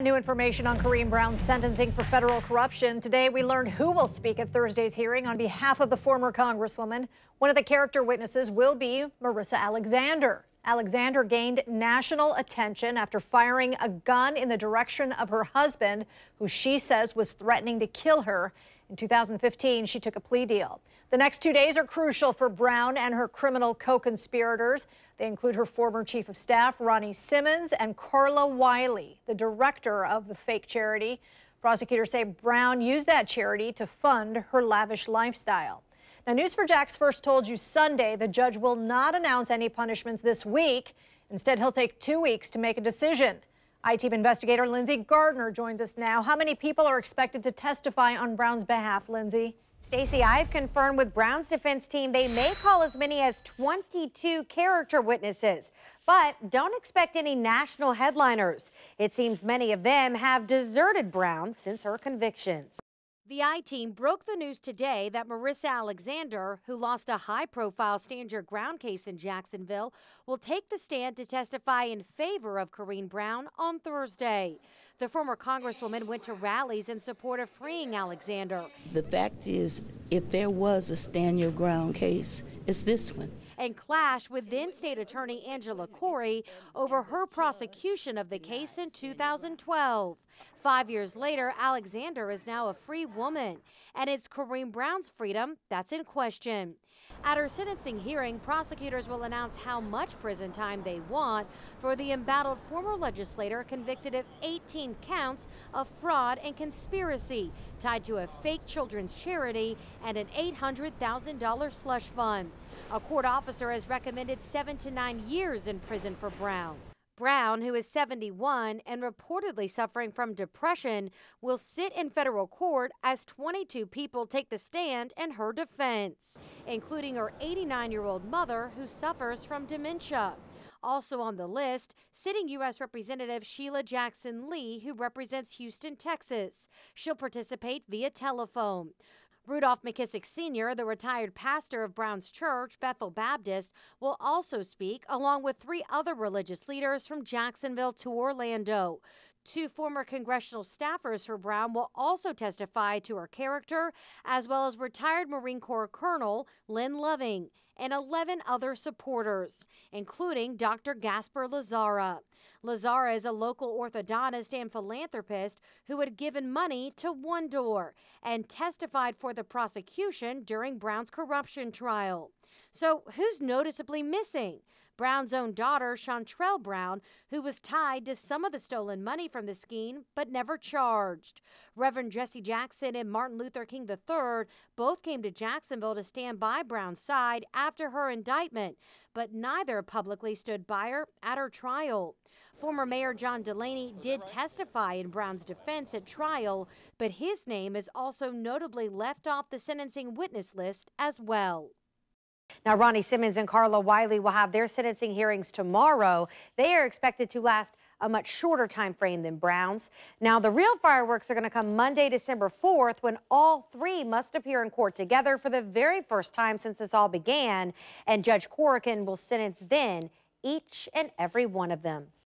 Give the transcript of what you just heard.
New information on Corrine Brown's sentencing for federal corruption. Today, we learned who will speak at Thursday's hearing on behalf of the former Congresswoman. One of the character witnesses will be Marissa Alexander. Alexander gained national attention after firing a gun in the direction of her husband, who she says was threatening to kill her. In 2015, she took a plea deal. The next 2 days are crucial for Brown and her criminal co-conspirators. They include her former chief of staff, Ronnie Simmons, and Carla Wiley, the director of the fake charity. Prosecutors say Brown used that charity to fund her lavish lifestyle. Now, News4Jax first told you Sunday the judge will not announce any punishments this week. Instead, he'll take 2 weeks to make a decision. I-Team investigator Lindsay Gardner joins us now. How many people are expected to testify on Brown's behalf, Lindsay? Stacey, I've confirmed with Brown's defense team they may call as many as 22 character witnesses, but don't expect any national headliners. It seems many of them have deserted Brown since her convictions. The I-Team broke the news today that Marissa Alexander, who lost a high-profile stand your ground case in Jacksonville, will take the stand to testify in favor of Corrine Brown on Thursday. The former Congresswoman went to rallies in support of freeing Alexander. The fact is, if there was a stand your ground case, it's this one. And clashed with then State Attorney Angela Corey over her prosecution of the case in 2012. 5 years later, Alexander is now a free woman, and it's Corrine Brown's freedom that's in question. At her sentencing hearing, prosecutors will announce how much prison time they want for the embattled former legislator convicted of 18 counts of fraud and conspiracy tied to a fake children's charity and an $800,000 slush fund. A court officer has recommended 7 to 9 years in prison for Brown. Brown, who is 71 and reportedly suffering from depression, will sit in federal court as 22 people take the stand in her defense, including her 89-year-old mother who suffers from dementia. Also on the list, sitting U.S. Representative Sheila Jackson Lee, who represents Houston, Texas. She'll participate via telephone. Rudolph McKissick Sr., the retired pastor of Brown's church, Bethel Baptist, will also speak, along with 3 other religious leaders from Jacksonville to Orlando. 2 former congressional staffers for Brown will also testify to her character, as well as retired Marine Corps Colonel Lynn Loving and 11 other supporters, including Dr. Gasper Lazara. Lazara is a local orthodontist and philanthropist who had given money to One Door and testified for the prosecution during Brown's corruption trial. So who's noticeably missing? Brown's own daughter, Chantrell Brown, who was tied to some of the stolen money from the scheme but never charged. Reverend Jesse Jackson and Martin Luther King III both came to Jacksonville to stand by Brown's side after her indictment, but neither publicly stood by her at her trial. Former Mayor John Delaney did testify in Brown's defense at trial, but his name is also notably left off the sentencing witness list as well. Now, Ronnie Simmons and Carla Wiley will have their sentencing hearings tomorrow. They are expected to last a much shorter time frame than Brown's. Now, the real fireworks are going to come Monday, December 4th, when all 3 must appear in court together for the very first time since this all began, and Judge Corrigan will sentence then each and every one of them.